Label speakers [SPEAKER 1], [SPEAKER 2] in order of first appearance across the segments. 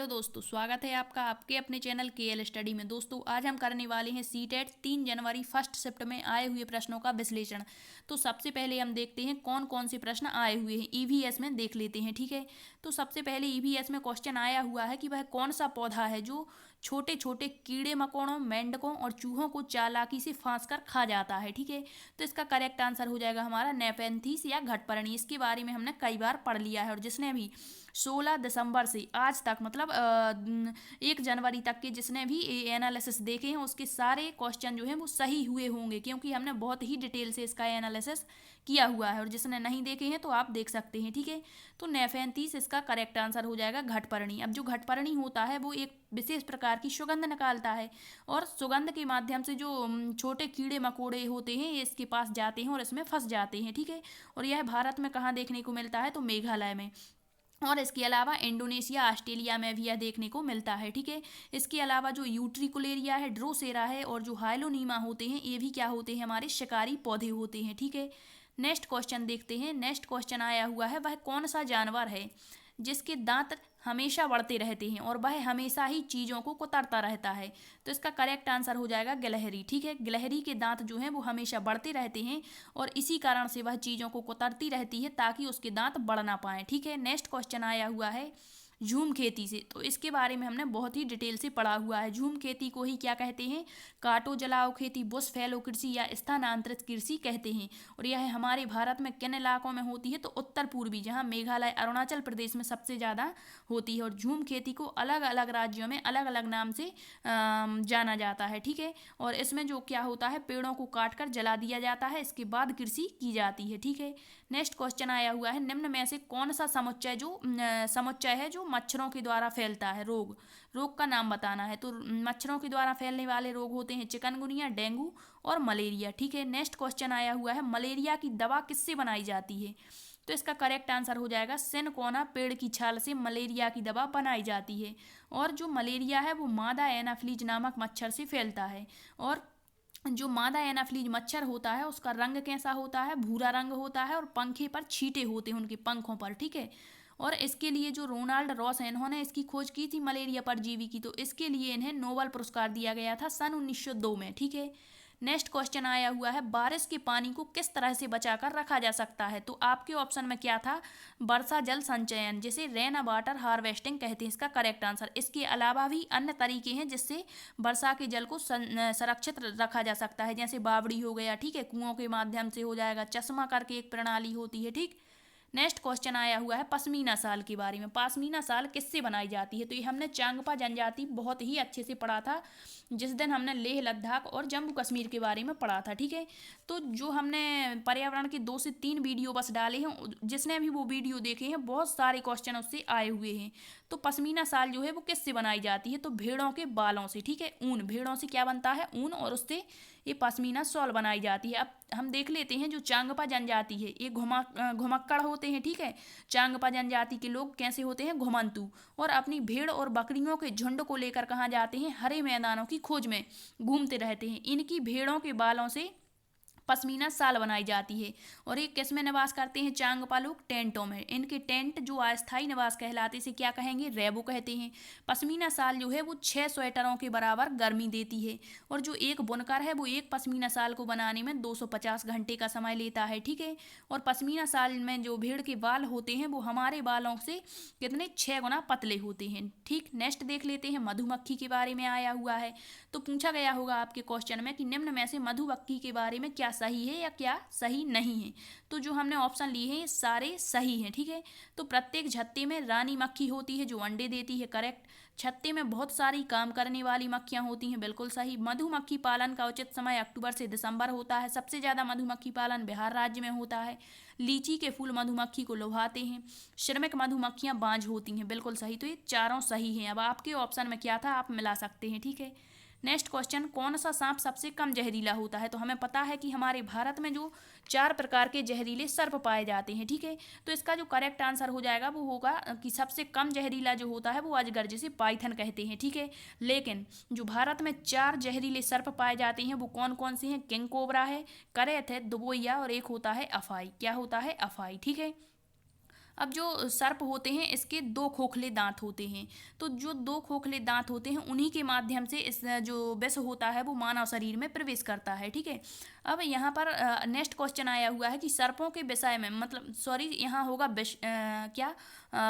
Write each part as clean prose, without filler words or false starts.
[SPEAKER 1] Hello दोस्तों, स्वागत है आपका आपके अपने चैनल केएल स्टडी में। दोस्तों आज हम करने वाले हैं सीटेट 3 जनवरी फर्स्ट शिफ्ट में आए हुए प्रश्नों का विश्लेषण। तो सबसे पहले हम देखते हैं कौन कौन से प्रश्न आए हुए हैं। ईवीएस में देख लेते हैं, ठीक है। तो सबसे पहले ईवीएस में क्वेश्चन आया हुआ है कि वह कौन सा पौधा है जो छोटे छोटे कीड़े मकोड़ों, मेंढकों और चूहों को चालाकी से फांस कर खा जाता है, ठीक है। तो इसका करेक्ट आंसर हो जाएगा हमारा नेफेंथीस या घटपर्णी। इसके बारे में हमने कई बार पढ़ लिया है और जिसने भी 16 दिसंबर से आज तक मतलब 1 जनवरी तक के जिसने भी एनालिसिस देखे हैं उसके सारे क्वेश्चन जो हैं वो सही हुए होंगे, क्योंकि हमने बहुत ही डिटेल से इसका एनालिसिस किया हुआ है। और जिसने नहीं देखे हैं तो आप देख सकते हैं, ठीक है। तो नेफेंथीस इसका करेक्ट आंसर हो जाएगा घटपर्णी। अब जो घटपर्णी होता है वो एक विशेष प्रकार की सुगंध निकालता है और सुगंध के माध्यम से जो छोटे कीड़े मकोड़े होते हैं ये इसके पास जाते हैं और इसमें फंस जाते हैं, ठीक है। और यह भारत में कहाँ देखने को मिलता है, तो मेघालय में। और इसके अलावा इंडोनेशिया, ऑस्ट्रेलिया में भी यह देखने को मिलता है, ठीक है। इसके अलावा जो यूट्रिकुलेरिया है, ड्रोसेरा है और जो हाइलोनीमा होते हैं ये भी क्या होते हैं, हमारे शिकारी पौधे होते हैं, ठीक है। नेक्स्ट क्वेश्चन देखते हैं। नेक्स्ट क्वेश्चन आया हुआ है वह कौन सा जानवर है जिसके दांत हमेशा बढ़ते रहते हैं और वह हमेशा ही चीज़ों को कुतरता रहता है। तो इसका करेक्ट आंसर हो जाएगा गिलहरी, ठीक है। गिलहरी के दांत जो हैं वो हमेशा बढ़ते रहते हैं और इसी कारण से वह चीज़ों को कुतरती रहती है ताकि उसके दांत बढ़ ना पाएँ, ठीक है। नेक्स्ट क्वेश्चन आया हुआ है झूम खेती से। तो इसके बारे में हमने बहुत ही डिटेल से पढ़ा हुआ है। झूम खेती को ही क्या कहते हैं, काटो जलाओ खेती, बुश फैलो कृषि या स्थानांतरित कृषि कहते हैं। और यह हमारे भारत में किन इलाकों में होती है, तो उत्तर पूर्वी, जहाँ मेघालय, अरुणाचल प्रदेश में सबसे ज़्यादा होती है। और झूम खेती को अलग अलग राज्यों में अलग अलग नाम से जाना जाता है, ठीक है। और इसमें जो क्या होता है, पेड़ों को काट कर जला दिया जाता है, इसके बाद कृषि की जाती है, ठीक है। नेक्स्ट क्वेश्चन आया हुआ है निम्न में से कौन सा समुच्चय समुच्चय है जो मच्छरों के द्वारा फैलता है। रोग का नाम बताना है। तो मच्छरों के द्वारा फैलने वाले रोग होते हैं चिकनगुनिया, डेंगू और मलेरिया, ठीक है। नेक्स्ट क्वेश्चन आया हुआ है मलेरिया की दवा किससे बनाई जाती है। तो इसका करेक्ट आंसर हो जाएगा सिनकोना पेड़ की छाल से मलेरिया की दवा बनाई जाती है। और जो मलेरिया है वो मादा एनाफ्लीज नामक मच्छर से फैलता है। और जो मादा एनाफ्लीज मच्छर होता है उसका रंग कैसा होता है, भूरा रंग होता है और पंखे पर छींटे होते हैं उनके पंखों पर, ठीक है। और इसके लिए जो रोनाल्ड रॉस है इन्होंने इसकी खोज की थी मलेरिया परजीवी की, तो इसके लिए इन्हें नोबेल पुरस्कार दिया गया था सन 1902 में, ठीक है। नेक्स्ट क्वेश्चन आया हुआ है बारिश के पानी को किस तरह से बचाकर रखा जा सकता है। तो आपके ऑप्शन में क्या था, वर्षा जल संचयन, जिसे रेन वाटर हार्वेस्टिंग कहते हैं, इसका करेक्ट आंसर। इसके अलावा भी अन्य तरीके हैं जिससे वर्षा के जल को संरक्षित रखा जा सकता है, जैसे बावड़ी हो गया, ठीक है, कुओं के माध्यम से हो जाएगा, चश्मा करके एक प्रणाली होती है, ठीक। नेक्स्ट क्वेश्चन आया हुआ है पश्मीना शाल के बारे में। पश्मीना शाल किससे बनाई जाती है। तो ये हमने चांगपा जनजाति बहुत ही अच्छे से पढ़ा था जिस दिन हमने लेह लद्दाख और जम्मू कश्मीर के बारे में पढ़ा था, ठीक है। तो जो हमने पर्यावरण के 2 से 3 वीडियो बस डाले हैं, जिसने भी वो वीडियो देखे हैं बहुत सारे क्वेश्चन उससे आए हुए हैं। तो पश्मीना शाल जो है वो किससे बनाई जाती है, तो भेड़ों के बालों से, ठीक है। ऊन, भेड़ों से क्या बनता है, ऊन, और उससे ये पश्मीना शॉल बनाई जाती है। अब हम देख लेते हैं जो चांगपा जनजाति है ये घुमक्कड़ होते हैं, ठीक है। चांगपा जनजाति के लोग कैसे होते हैं, घुमंतु, और अपनी भेड़ और बकरियों के झुंड को लेकर कहाँ जाते हैं, हरे मैदानों की खोज में घूमते रहते हैं। इनकी भेड़ों के बालों से पश्मीना शाल बनाई जाती है। और ये किस में निवास करते हैं, चांगपा लोग टेंटों में। इनके टेंट जो अस्थायी निवास कहलाते हैं, इसे क्या कहेंगे, रेबो कहते हैं। पश्मीना शाल जो है वो 6 स्वेटरों के बराबर गर्मी देती है। और जो एक बुनकर है वो एक पश्मीना शाल को बनाने में 250 घंटे का समय लेता है, ठीक है। और पश्मीना शाल में जो भेड़ के बाल होते हैं वो हमारे बालों से कितने, 6 गुना पतले होते हैं, ठीक। नेक्स्ट देख लेते हैं मधुमक्खी के बारे में आया हुआ है। तो पूछा गया होगा आपके क्वेश्चन में कि निम्न में से मधुमक्खी के बारे में क्या सही है या क्या सही नहीं है। तो जो हमने ऑप्शन लिए हैं ये सारे सही हैं, ठीक है। तो प्रत्येक छत्ते में रानी मक्खी होती है जो अंडे देती है, करेक्ट। छत्ते में बहुत सारी काम करने वाली मक्खियां होती हैं, बिल्कुल सही। मधुमक्खी पालन का उचित समय अक्टूबर से दिसंबर होता है। सबसे ज़्यादा मधुमक्खी पालन बिहार राज्य में होता है। लीची के फूल मधुमक्खी को लुभाते हैं। श्रमिक मधुमक्खियां बांझ होती हैं, बिल्कुल सही। तो ये चारों सही हैं। अब आपके ऑप्शन में क्या था आप मिला सकते हैं, ठीक है। नेक्स्ट क्वेश्चन कौन सा सांप सबसे कम जहरीला होता है। तो हमें पता है कि हमारे भारत में जो 4 प्रकार के जहरीले सर्प पाए जाते हैं, ठीक है। तो इसका जो करेक्ट आंसर हो जाएगा वो होगा कि सबसे कम जहरीला जो होता है वो अजगर, जिसे पाइथन कहते हैं, ठीक है। लेकिन जो भारत में 4 जहरीले सर्प पाए जाते हैं वो कौन कौन से हैं, किंग कोबरा है, करैत है, दुबोइया और एक होता है अफाई। क्या होता है, अफाई, ठीक है। अब जो सर्प होते हैं इसके दो खोखले दांत होते हैं, तो जो दो खोखले दांत होते हैं उन्हीं के माध्यम से इस जो विष होता है वो मानव शरीर में प्रवेश करता है, ठीक है। अब यहाँ पर नेक्स्ट क्वेश्चन आया हुआ है कि सर्पों के विषय में, मतलब सॉरी यहाँ होगा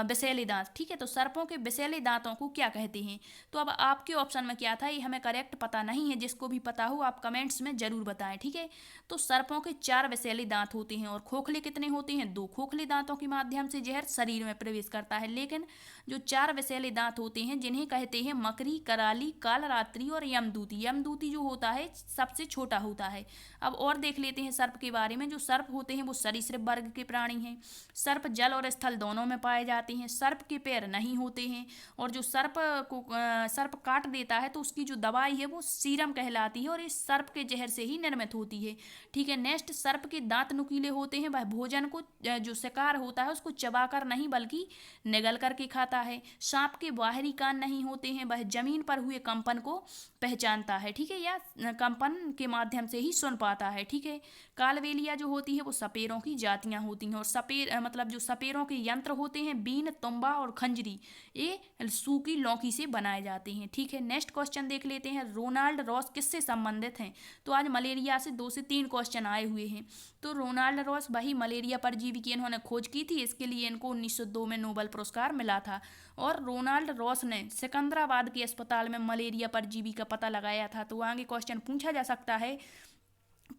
[SPEAKER 1] विषैले दांत, ठीक है। तो सर्पों के विषैले दांतों को क्या कहते हैं? तो अब आपके ऑप्शन में क्या था, ये हमें करेक्ट पता नहीं है, जिसको भी पता हो आप कमेंट्स में जरूर बताएं, ठीक है। तो सर्पों के 4 विषैले दांत होते हैं और खोखले कितने होते हैं? 2 खोखले दांतों के माध्यम से जहर शरीर में प्रवेश करता है। लेकिन जो 4 विषैले दांत होते हैं जिन्हें कहते हैं मकड़ी, कराली, कालरात्रि और यमदूती। यमदूती जो होता है सबसे छोटा होता है। अब और देख लेते हैं सर्प के बारे में। जो सर्प होते हैं वो सरीसृप वर्ग के प्राणी हैं। सर्प जल और स्थल दोनों में पाए जाते हैं। सर्प के पैर नहीं होते हैं और जो सर्प काट देता है तो उसकी जो दवाई है वो सीरम कहलाती है और इस सर्प के जहर से ही निर्मित होती है, ठीक है। नेक्स्ट, सर्प के दांत नुकीले होते हैं। वह भोजन को जो शिकार होता है उसको चबाकर नहीं बल्कि निगल करके खाता है। सांप के बाहरी कान नहीं होते हैं। वह जमीन पर हुए कंपन को पहचानता है, ठीक है, या कंपन के माध्यम से ही सुन पाता है, ठीक है। कालबेलिया जो होती है वो सपेरों की जातियां होती हैं और मतलब जो सपेरों के यंत्र होते हैं बीन, तुम्बा और खंजरी, ये सूखी लौकी से बनाए जाते हैं, ठीक है। नेक्स्ट क्वेश्चन देख लेते हैं, रोनाल्ड रॉस किससे संबंधित हैं? तो आज मलेरिया से 2 से 3 क्वेश्चन आए हुए हैं। तो रोनाल्ड रॉस वही मलेरिया परजीवी की इन्होंने खोज की थी, इसके लिए इनको 1902 में नोबेल पुरस्कार मिला था। और रोनाल्ड रॉस ने सिकंदराबाद के अस्पताल में मलेरिया परजीवी का पता लगाया था। तो आगे क्वेश्चन पूछा जा सकता है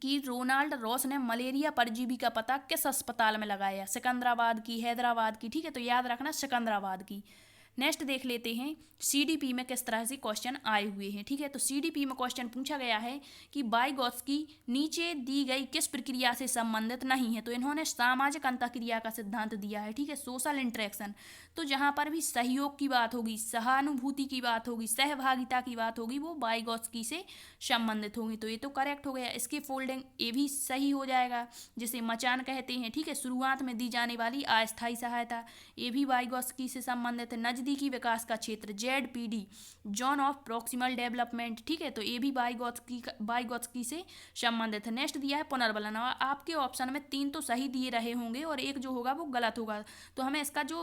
[SPEAKER 1] कि रोनाल्ड रॉस ने मलेरिया परजीवी का पता किस अस्पताल में लगाया? सिकंदराबाद की, हैदराबाद की, ठीक है। तो याद रखना सिकंदराबाद की। नेक्स्ट देख लेते हैं सीडीपी में किस तरह से क्वेश्चन आए हुए हैं, ठीक है। तो सीडीपी में क्वेश्चन पूछा गया है कि वाइगोत्स्की नीचे दी गई किस प्रक्रिया से संबंधित नहीं है? तो इन्होंने सामाजिक अंतःक्रिया का सिद्धांत दिया है, ठीक है, सोशल इंटरेक्शन। तो जहाँ पर भी सहयोग की बात होगी, सहानुभूति की बात होगी, सहभागिता की बात होगी, वो वाइगोत्स्की से संबंधित होगी। तो ये तो करेक्ट हो गया। इसकी फोल्डिंग ये भी सही हो जाएगा, जिसे मचान कहते हैं, ठीक है। शुरुआत में दी जाने वाली अस्थायी सहायता, ये भी वाइगोत्स्की से संबंधित है। नजदीकी विकास का क्षेत्र, ZPD, zone of proximal development, ठीक है। तो ये भी वाइगोत्स्की से संबंधित है। नेक्स्ट दिया है पुनर्बलन। आपके ऑप्शन में 3 तो सही दिए रहे होंगे और एक जो होगा वो गलत होगा। तो हमें इसका जो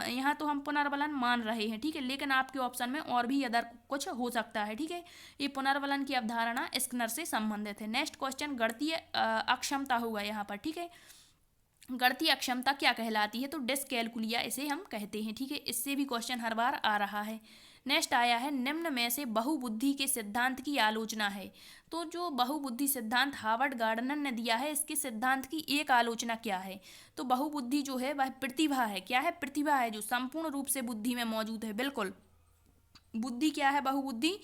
[SPEAKER 1] यहाँ तो हम पुनर्बलन मान रहे हैं, ठीक है, लेकिन आपके ऑप्शन में और भी अदर कुछ हो सकता है, ठीक है। ये पुनर्बलन की अवधारणा स्किनर से संबंधित है। नेक्स्ट क्वेश्चन गणितीय अक्षमता होगा यहाँ पर, ठीक है। गणितीय अक्षमता क्या कहलाती है? तो डिसकैलकुलिया इसे हम कहते हैं, ठीक है। इससे भी क्वेश्चन हर बार आ रहा है। नेक्स्ट आया है, निम्न में से बहुबुद्धि के सिद्धांत की आलोचना है। तो जो बहुबुद्धि सिद्धांत हार्वर्ड गार्डनर ने दिया है, इसके सिद्धांत की एक आलोचना क्या है? तो बहुबुद्धि जो है वह प्रतिभा है। क्या है? प्रतिभा है जो संपूर्ण रूप से बुद्धि में मौजूद है। बिल्कुल, बुद्धि क्या है? बहुबुद्धि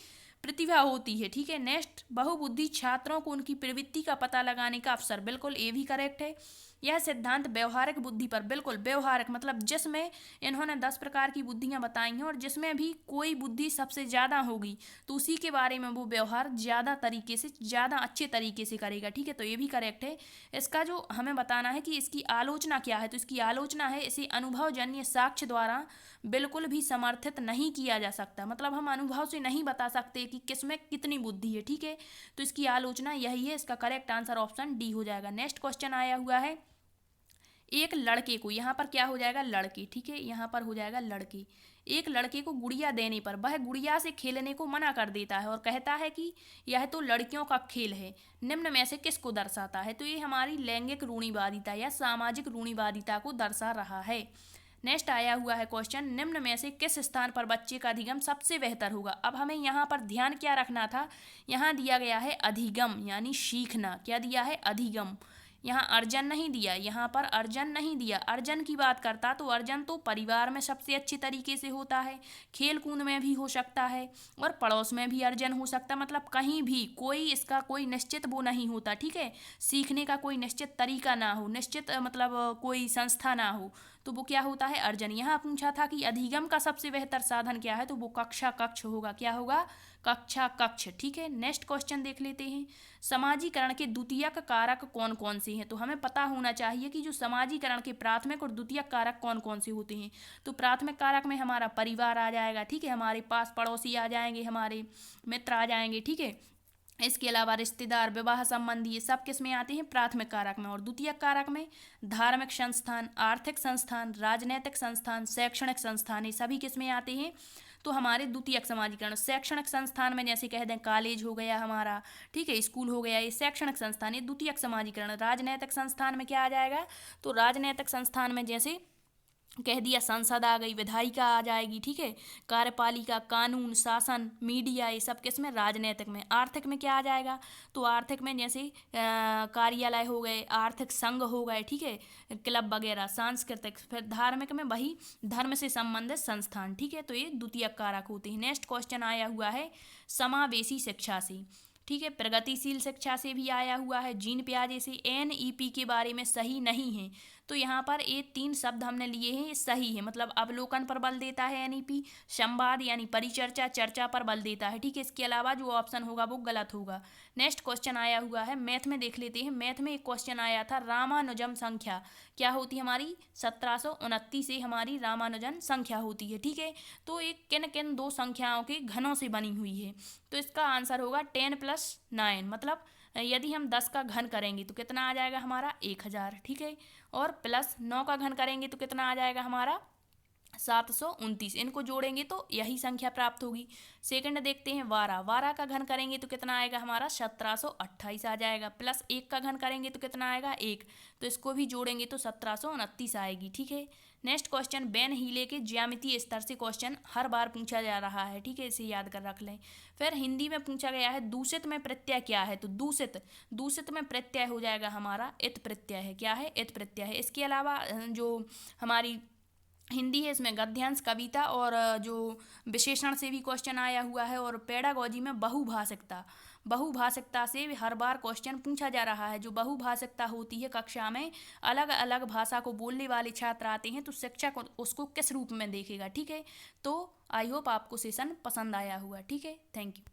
[SPEAKER 1] प्रतिभा होती है, ठीक है। नेक्स्ट, बहुबुद्धि छात्रों को उनकी प्रवृत्ति का पता लगाने का अवसर, बिल्कुल ये भी करेक्ट है। यह सिद्धांत व्यवहारिक बुद्धि पर, बिल्कुल व्यवहारिक मतलब जिसमें इन्होंने 10 प्रकार की बुद्धियां बताई हैं और जिसमें भी कोई बुद्धि सबसे ज़्यादा होगी तो उसी के बारे में वो व्यवहार ज़्यादा तरीके से, ज़्यादा अच्छे तरीके से करेगा, ठीक है। तो ये भी करेक्ट है। इसका जो हमें बताना है कि इसकी आलोचना क्या है, तो इसकी आलोचना है इसे अनुभवजन्य साक्ष्य द्वारा बिल्कुल भी समर्थित नहीं किया जा सकता। मतलब हम अनुभव से नहीं बता सकते कि किसमें कितनी बुद्धि है, ठीक है। तो इसकी आलोचना यही है। इसका करेक्ट आंसर ऑप्शन डी हो जाएगा। नेक्स्ट क्वेश्चन आया हुआ है, एक लड़के को, यहाँ पर क्या हो जाएगा? लड़के, ठीक है, यहाँ पर हो जाएगा लड़के। एक लड़के को गुड़िया देने पर वह गुड़िया से खेलने को मना कर देता है और कहता है कि यह तो लड़कियों का खेल है। निम्न में से किसको दर्शाता है? तो ये हमारी लैंगिक रूढ़िवादिता या सामाजिक रूढ़िवादिता को दर्शा रहा है। नेक्स्ट आया हुआ है क्वेश्चन, निम्न में से किस स्थान पर बच्चे का अधिगम सबसे बेहतर होगा? अब हमें यहाँ पर ध्यान क्या रखना था? यहाँ दिया गया है अधिगम यानी सीखना। क्या दिया है? अधिगम। यहाँ अर्जन नहीं दिया, यहाँ पर अर्जन नहीं दिया। अर्जन की बात करता तो अर्जन तो परिवार में सबसे अच्छे तरीके से होता है, खेल कूद में भी हो सकता है और पड़ोस में भी अर्जन हो सकता है। मतलब कहीं भी कोई इसका कोई निश्चित वो नहीं होता, ठीक है। सीखने का कोई निश्चित तरीका ना हो, निश्चित मतलब कोई संस्था ना हो, तो वो क्या होता है? अर्जन। यहाँ पूछा था कि अधिगम का सबसे बेहतर साधन क्या है, तो वो कक्षा कक्ष होगा। क्या होगा? कक्षा कक्ष, ठीक है। नेक्स्ट क्वेश्चन देख लेते हैं, समाजीकरण के द्वितीयक कारक कौन कौन से हैं? तो हमें पता होना चाहिए कि जो समाजीकरण के प्राथमिक और द्वितीयक कारक कौन कौन से होते हैं। तो प्राथमिक कारक में हमारा परिवार आ जाएगा, ठीक है, हमारे पास पड़ोसी आ जाएंगे, हमारे मित्र आ जाएंगे, ठीक है। इसके अलावा रिश्तेदार, विवाह संबंधी, ये सब किस में आते हैं? प्राथमिक कारक में। और द्वितीयक कारक में धार्मिक संस्थान, आर्थिक संस्थान, राजनैतिक संस्थान, शैक्षणिक संस्थान, ये सभी किस में आते हैं? तो हमारे द्वितीयक समाजीकरण। शैक्षणिक संस्थान में जैसे कह दें कॉलेज हो गया हमारा, ठीक है, स्कूल हो गया, ये शैक्षणिक संस्थान, ये द्वितीयक समाजीकरण। राजनैतिक संस्थान में क्या आ जाएगा? तो राजनैतिक संस्थान में जैसे कह दिया संसद आ गई, विधायिका आ जाएगी, ठीक है, कार्यपालिका, कानून, शासन, मीडिया, ये सब किस में? राजनीतिक में। आर्थिक में क्या आ जाएगा? तो आर्थिक में जैसे कार्यालय हो गए, आर्थिक संघ हो गए, ठीक है, क्लब वगैरह। सांस्कृतिक, फिर धार्मिक में वही धर्म से संबंधित संस्थान, ठीक है, तो ये द्वितीयक कारक होते हैं। नेक्स्ट क्वेश्चन आया हुआ है समावेशी शिक्षा से, ठीक है, प्रगतिशील शिक्षा से भी आया हुआ है, जीन प्याजे से। NEP के बारे में सही नहीं है, तो यहाँ पर ये 3 शब्द हमने लिए हैं, ये सही है, मतलब अवलोकन पर बल देता है NEP, संवाद यानी परिचर्चा, चर्चा पर बल देता है, ठीक है। इसके अलावा जो ऑप्शन होगा वो गलत होगा। नेक्स्ट क्वेश्चन आया हुआ है मैथ में, देख लेते हैं। मैथ में एक क्वेश्चन आया था, रामानुजन संख्या क्या होती है हमारी? 1729 से हमारी रामानुजन संख्या होती है, ठीक है। तो एक किन किन 2 संख्याओं के घनों से बनी हुई है? तो इसका आंसर होगा 10 + 9, मतलब यदि हम 10 का घन करेंगे तो कितना आ जाएगा हमारा? 1000, ठीक है। और प्लस 9 का घन करेंगे तो कितना आ जाएगा हमारा? 729। इनको जोड़ेंगे तो यही संख्या प्राप्त होगी। सेकंड देखते हैं 12, 12 का घन करेंगे तो कितना आएगा हमारा? 1728 आ जाएगा। प्लस 1 का घन करेंगे तो कितना आएगा? 1, तो इसको भी जोड़ेंगे तो 1729 आएगी, ठीक है। नेक्स्ट क्वेश्चन, बेन हीले के ज्यामितीय स्तर से क्वेश्चन हर बार पूछा जा रहा है, ठीक है, इसे याद कर रख लें। फिर हिंदी में पूछा गया है दूषित में प्रत्यय क्या है? तो दूषित में प्रत्यय हो जाएगा हमारा इत प्रत्यय है। क्या है? इत प्रत्यय है। इसके अलावा जो हमारी हिंदी है इसमें गद्यांश, कविता और जो विशेषण से भी क्वेश्चन आया हुआ है। और पेडागोजी में बहुभाषिकता से हर बार क्वेश्चन पूछा जा रहा है। जो बहुभाषिकता होती है, कक्षा में अलग अलग भाषा को बोलने वाले छात्र आते हैं तो शिक्षक उसको किस रूप में देखेगा, ठीक है। तो आई होप आपको सेशन पसंद आया हुआ, ठीक है। Thank you.